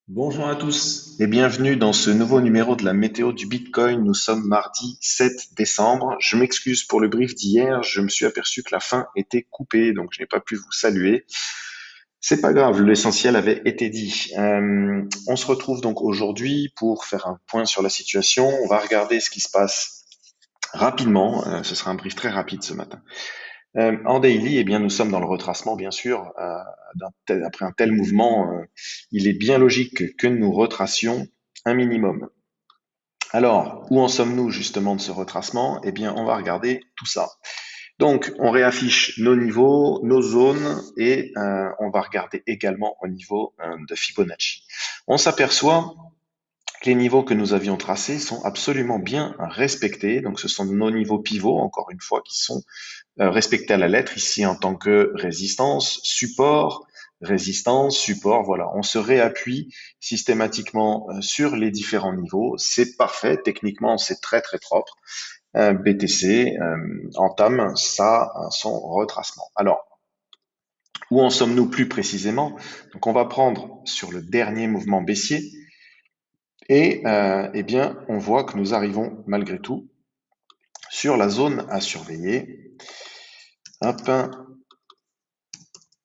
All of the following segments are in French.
Bonjour à tous et bienvenue dans ce nouveau numéro de la météo du Bitcoin. Nous sommes mardi 7 décembre. Je m'excuse pour le brief d'hier. Je me suis aperçu que la fin était coupée, donc je n'ai pas pu vous saluer. C'est pas grave, l'essentiel avait été dit. On se retrouve donc aujourd'hui pour faire un point sur la situation. On va regarder ce qui se passe rapidement. Ce sera un brief très rapide ce matin. En daily, eh bien, nous sommes dans le retracement, bien sûr. Après un tel mouvement, il est bien logique que nous retracions un minimum. Alors, où en sommes-nous justement de ce retracement? Eh bien, on va regarder tout ça. Donc, on réaffiche nos niveaux, nos zones et on va regarder également au niveau de Fibonacci. On s'aperçoit que les niveaux que nous avions tracés sont absolument bien respectés. Donc, ce sont nos niveaux pivots, encore une fois, qui sont respectés à la lettre ici en tant que résistance, support, voilà. On se réappuie systématiquement sur les différents niveaux. C'est parfait, techniquement c'est très très propre. BTC entame son retracement. Alors, où en sommes-nous plus précisément? Donc on va prendre sur le dernier mouvement baissier et eh bien on voit que nous arrivons malgré tout sur la zone à surveiller. Hop,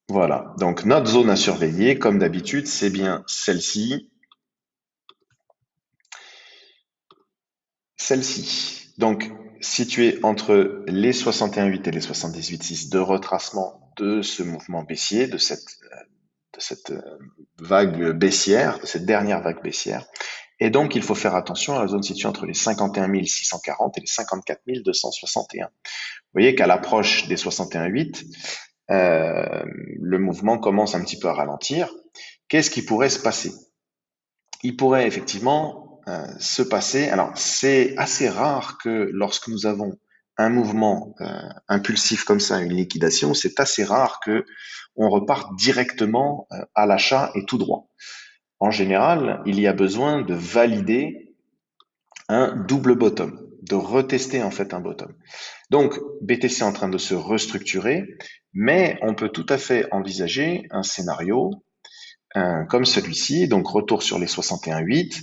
voilà, donc notre zone à surveiller, comme d'habitude, c'est bien celle-ci. Celle-ci, donc située entre les 61,8 et les 78,6 de retracement de ce mouvement baissier, de cette vague baissière, de cette dernière vague baissière. Et donc, il faut faire attention à la zone située entre les 51 640 et les 54 261. Vous voyez qu'à l'approche des 61,8, le mouvement commence un petit peu à ralentir. Qu'est-ce qui pourrait se passer? Il pourrait effectivement se passer. Alors, c'est assez rare que lorsque nous avons un mouvement impulsif comme ça, une liquidation, c'est assez rare que on reparte directement à l'achat et tout droit. En général, il y a besoin de valider un double bottom, de retester en fait un bottom. Donc, BTC est en train de se restructurer, mais on peut tout à fait envisager un scénario comme celui-ci, donc retour sur les 61,8,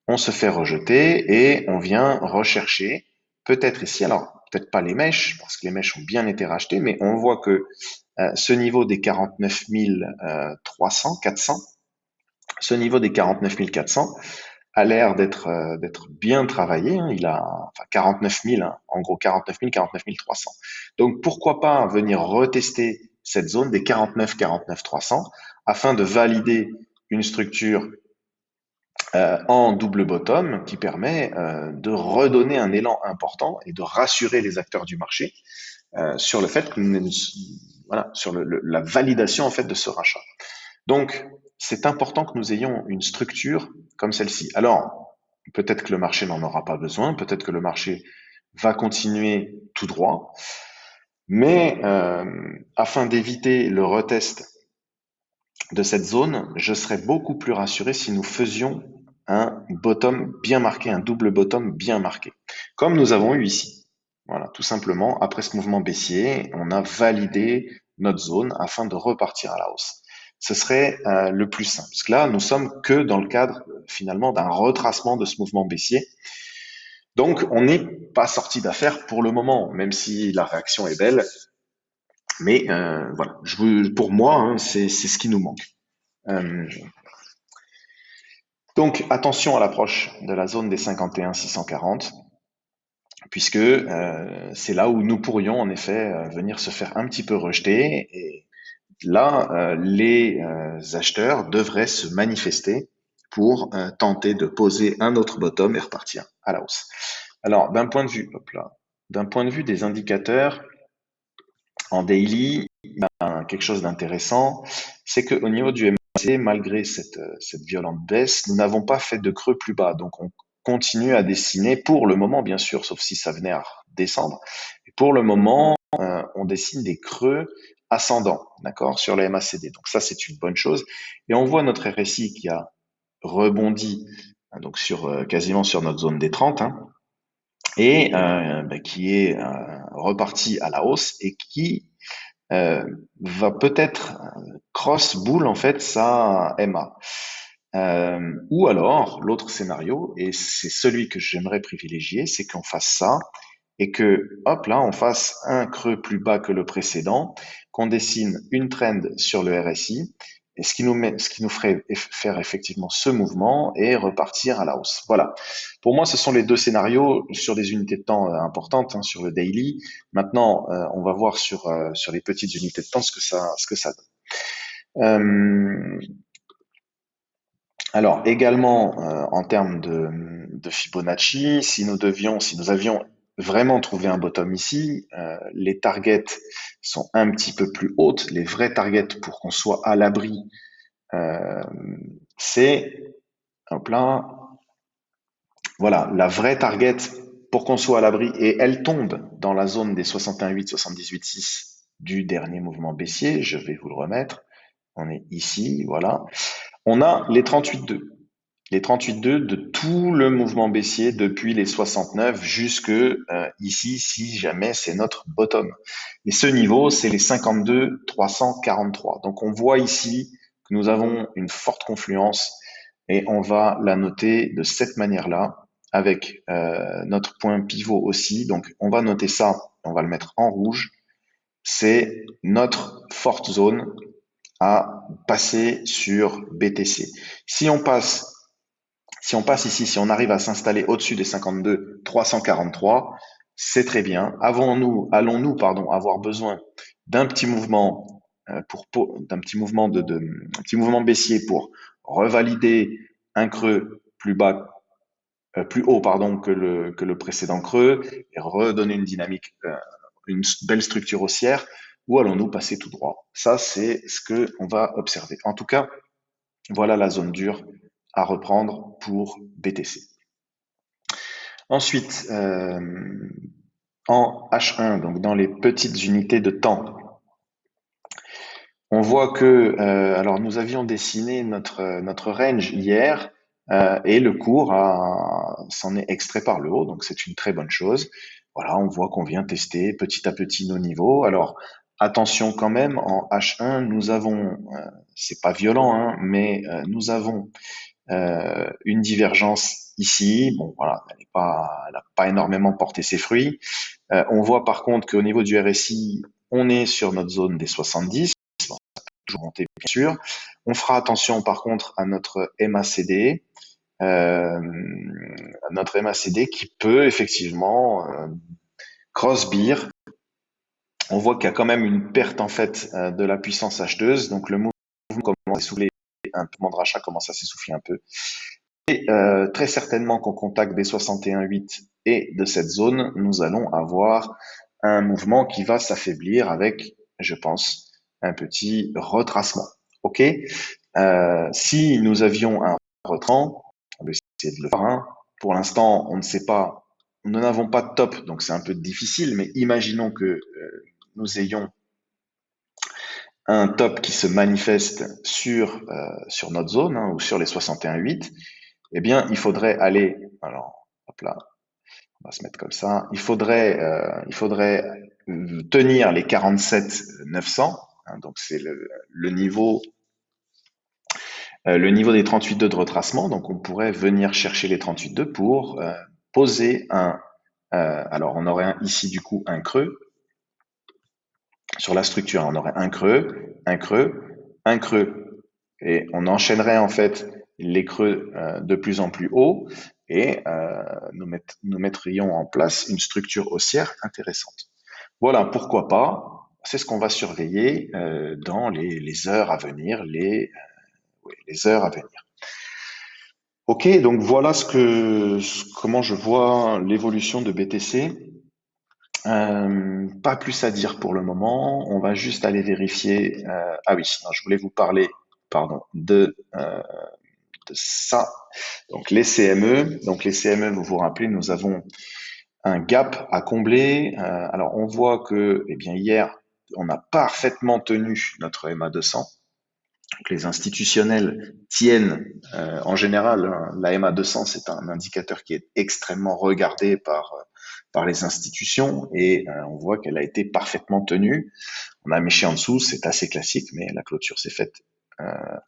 on se fait rejeter et on vient rechercher, peut-être ici, alors peut-être pas les mèches, parce que les mèches ont bien été rachetées, mais on voit que ce niveau des 49 300, 400, ce niveau des 49 400 a l'air d'être bien travaillé. Hein. Il a enfin 49 000, hein, en gros 49 000, 49 300. Donc pourquoi pas venir retester cette zone des 49 300 afin de valider une structure en double bottom qui permet de redonner un élan important et de rassurer les acteurs du marché sur le fait que voilà, sur la validation en fait de ce rachat. Donc, c'est important que nous ayons une structure comme celle-ci. Alors, peut-être que le marché n'en aura pas besoin, peut-être que le marché va continuer tout droit, mais afin d'éviter le retest de cette zone, je serais beaucoup plus rassuré si nous faisions un bottom bien marqué, un double bottom bien marqué, comme nous avons eu ici. Voilà, tout simplement, après ce mouvement baissier, on a validé notre zone afin de repartir à la hausse. Ce serait le plus simple. Parce que là, nous sommes que dans le cadre finalement d'un retracement de ce mouvement baissier. Donc, on n'est pas sorti d'affaire pour le moment, même si la réaction est belle. Mais voilà, pour moi, hein, c'est ce qui nous manque. Euh, donc, attention à l'approche de la zone des 51 640, puisque c'est là où nous pourrions en effet venir se faire un petit peu rejeter. Et là, les acheteurs devraient se manifester pour tenter de poser un autre bottom et repartir à la hausse. Alors, d'un point de vue, hop là, d'un point de vue des indicateurs en daily, quelque chose d'intéressant, c'est qu'au niveau du MACD, malgré cette violente baisse, nous n'avons pas fait de creux plus bas. Donc, on continue à dessiner pour le moment, bien sûr, sauf si ça venait à descendre. Et pour le moment, on dessine des creux ascendants, d'accord, sur le MACD. Donc ça, c'est une bonne chose. Et on voit notre RSI qui a rebondi donc quasiment sur notre zone des 30, hein, et qui est reparti à la hausse et qui va peut-être cross boule en fait sa MA. Ou alors, l'autre scénario, et c'est celui que j'aimerais privilégier, c'est qu'on fasse ça et que, hop, là, on fasse un creux plus bas que le précédent, qu'on dessine une trend sur le RSI, et ce qui nous ferait faire effectivement ce mouvement et repartir à la hausse. Voilà. Pour moi, ce sont les deux scénarios sur des unités de temps importantes, hein, sur le daily. Maintenant, on va voir sur les petites unités de temps ce que ça donne. Alors également en termes de Fibonacci, si nous avions vraiment trouvé un bottom ici, les targets sont un petit peu plus hautes. Les vrais targets pour qu'on soit à l'abri, euh, c'est hop là, voilà, la vraie target pour qu'on soit à l'abri et elle tombe dans la zone des 61,8, 78,6 du dernier mouvement baissier. Je vais vous le remettre. On est ici, voilà. On a les 38,2. Les 38,2 de tout le mouvement baissier depuis les 69 jusque ici, si jamais c'est notre bottom. Et ce niveau, c'est les 52 343. Donc on voit ici que nous avons une forte confluence et on va la noter de cette manière-là avec notre point pivot aussi. Donc on va noter ça, on va le mettre en rouge. C'est notre forte zone à passer sur BTC. Si on passe ici, si on arrive à s'installer au-dessus des 52 343, c'est très bien. Allons-nous, avoir besoin d'un petit mouvement d'un petit mouvement un petit mouvement baissier pour revalider un creux plus bas, plus haut, que le précédent creux et redonner une dynamique, une belle structure haussière, ou allons-nous passer tout droit? Ça, c'est ce que on va observer. En tout cas, voilà la zone dure à reprendre pour BTC. Ensuite, en H1, donc dans les petites unités de temps, on voit que, alors nous avions dessiné notre range hier et le cours s'en est extrait par le haut, donc c'est une très bonne chose. Voilà, on voit qu'on vient tester petit à petit nos niveaux. Alors attention quand même, en H1, nous avons, c'est pas violent, hein, mais nous avons une divergence ici. Bon, voilà, elle n'a pas énormément porté ses fruits. On voit par contre qu'au niveau du RSI, on est sur notre zone des 70. Bon, ça peut toujours monter, bien sûr. On fera attention par contre à notre MACD. Notre MACD qui peut effectivement cross-beer. On voit qu'il y a quand même une perte en fait de la puissance acheteuse. Donc le mouvement commence à s'essouffler, un mouvement de rachat commence à s'essouffler un peu. Et très certainement qu'au contact des 61,8 et de cette zone, nous allons avoir un mouvement qui va s'affaiblir avec, je pense, un petit retracement. OK. Si nous avions un retracement, on va essayer de le faire. Hein. Pour l'instant, on ne sait pas, nous n'avons pas de top, donc c'est un peu difficile, mais imaginons que nous ayons un top qui se manifeste sur notre zone hein, ou sur les 61,8, eh bien, il faudrait aller, alors, hop là, on va se mettre comme ça, il faudrait tenir les 47 900, hein, donc c'est le niveau des 38,2 de retracement, donc on pourrait venir chercher les 38,2 pour poser alors on aurait ici du coup un creux, sur la structure, on aurait un creux, un creux, un creux. Et on enchaînerait en fait les creux de plus en plus haut et nous mettrions en place une structure haussière intéressante. Voilà, pourquoi pas. C'est ce qu'on va surveiller dans les heures à venir, les heures à venir. Ok, donc voilà comment je vois l'évolution de BTC. Pas plus à dire pour le moment. On va juste aller vérifier. Ah oui, non, je voulais vous parler, pardon, de ça. Donc les CME. Donc les CME, vous vous rappelez, nous avons un gap à combler. Alors on voit que, eh bien hier, on a parfaitement tenu notre MA200. Donc, les institutionnels tiennent en général. Hein, la MA200, c'est un indicateur qui est extrêmement regardé par les institutions et on voit qu'elle a été parfaitement tenue. On a méché en dessous, c'est assez classique, mais la clôture s'est faite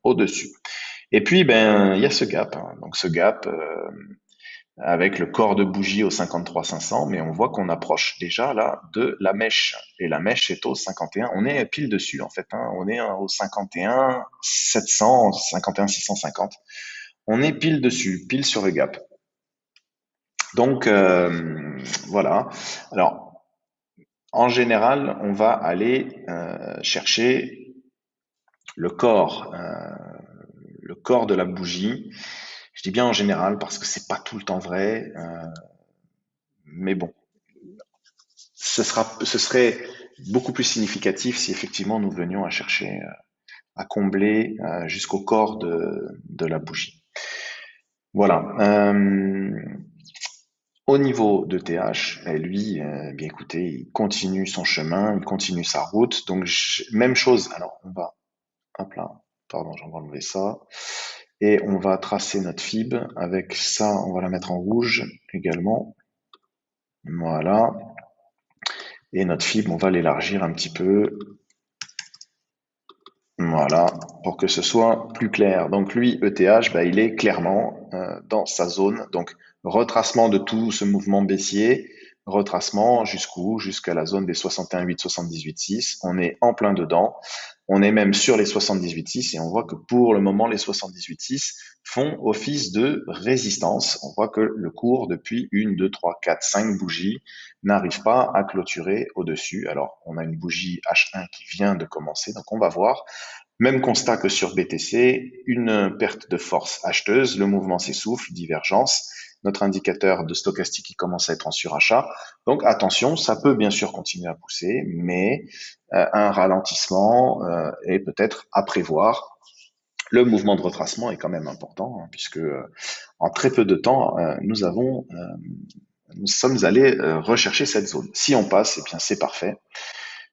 au-dessus. Et puis, ben, il y a ce gap, hein. Donc ce gap avec le corps de bougie au 53 500, mais on voit qu'on approche déjà là de la mèche. Et la mèche est au 51. On est pile dessus en fait, hein. On est au 51 700, 51 650. On est pile dessus, pile sur le gap. Donc voilà. Alors en général, on va aller chercher le corps, euh, le corps de la bougie. Je dis bien en général parce que c'est pas tout le temps vrai, mais bon, ce serait beaucoup plus significatif si effectivement nous venions à chercher, à combler jusqu'au corps de la bougie. Voilà. Au niveau de TH, lui, bien écoutez, il continue son chemin, il continue sa route. Donc même chose. Alors on va, hop là, pardon, j'en vais enlever ça. Et on va tracer notre fib. Avec ça, on va la mettre en rouge également. Voilà. Et notre fib, on va l'élargir un petit peu. Voilà, pour que ce soit plus clair. Donc lui, ETH, bah, il est clairement dans sa zone. Donc retracement de tout ce mouvement baissier, retracement jusqu'où? Jusqu'à la zone des 61,8, 78,6. On est en plein dedans. On est même sur les 78,6 et on voit que pour le moment, les 78,6 font office de résistance. On voit que le cours, depuis 1, 2, 3, 4, 5 bougies, n'arrive pas à clôturer au-dessus. Alors, on a une bougie H1 qui vient de commencer, donc on va voir. Même constat que sur BTC, une perte de force acheteuse, le mouvement s'essouffle, divergence. Notre indicateur de stochastique qui commence à être en surachat. Donc attention, ça peut bien sûr continuer à pousser, mais un ralentissement est peut-être à prévoir. Le mouvement de retracement est quand même important, hein, puisque en très peu de temps, nous sommes allés rechercher cette zone. Si on passe, eh bien c'est parfait.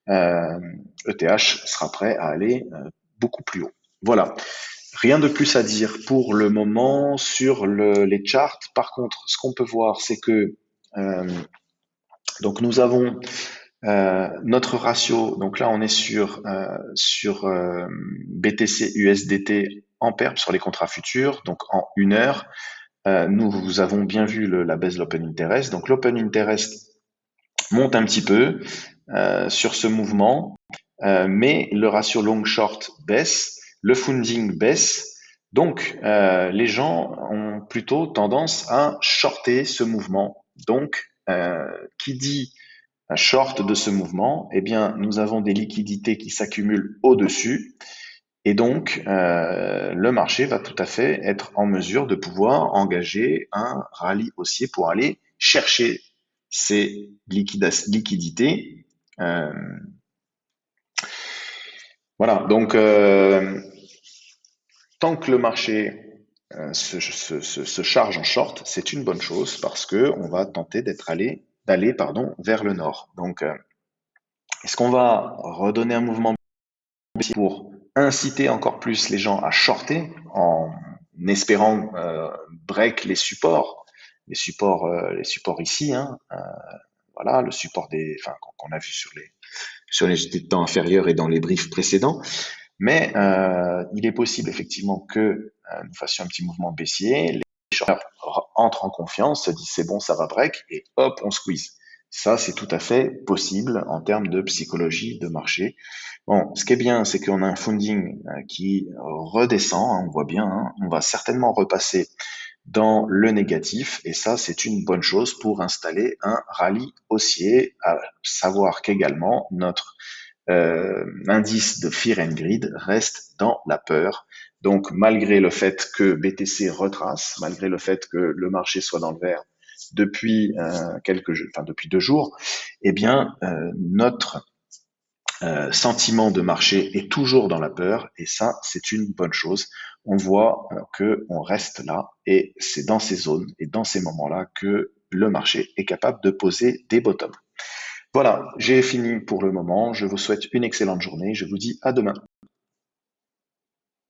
ETH sera prêt à aller beaucoup plus haut. Voilà. Rien de plus à dire pour le moment sur les charts. Par contre, ce qu'on peut voir, c'est que donc nous avons notre ratio. Donc là, on est sur BTC USDT en perp sur les contrats futurs. Donc en 1 heure, nous avons bien vu la baisse de l'open interest. Donc l'open interest monte un petit peu sur ce mouvement. Mais le ratio long-short baisse, le funding baisse, donc les gens ont plutôt tendance à shorter ce mouvement. Donc, qui dit un short de ce mouvement, eh bien, nous avons des liquidités qui s'accumulent au-dessus, et donc le marché va tout à fait être en mesure de pouvoir engager un rallye haussier pour aller chercher ces liquidités. Euh, voilà, donc tant que le marché se charge en short, c'est une bonne chose parce que on va tenter d'aller vers le nord. Donc, est-ce qu'on va redonner un mouvement pour inciter encore plus les gens à shorter en espérant break les supports ici, hein, voilà, le support qu'on a vu sur les temps inférieurs et dans les briefs précédents. Mais il est possible effectivement que nous fassions un petit mouvement baissier, les shorters entrent en confiance, se disent c'est bon, ça va break, et hop, on squeeze. Ça, c'est tout à fait possible en termes de psychologie de marché. Bon, ce qui est bien, c'est qu'on a un funding qui redescend, hein, on voit bien, hein, on va certainement repasser dans le négatif, et ça, c'est une bonne chose pour installer un rallye haussier, à savoir qu'également, notre indice de Fear and Greed reste dans la peur. Donc, malgré le fait que BTC retrace, malgré le fait que le marché soit dans le vert depuis depuis 2 jours, eh bien, notre sentiment de marché est toujours dans la peur, et ça, c'est une bonne chose. On voit que on reste là, et c'est dans ces zones et dans ces moments-là que le marché est capable de poser des bottoms. Voilà, j'ai fini pour le moment. Je vous souhaite une excellente journée. Je vous dis à demain.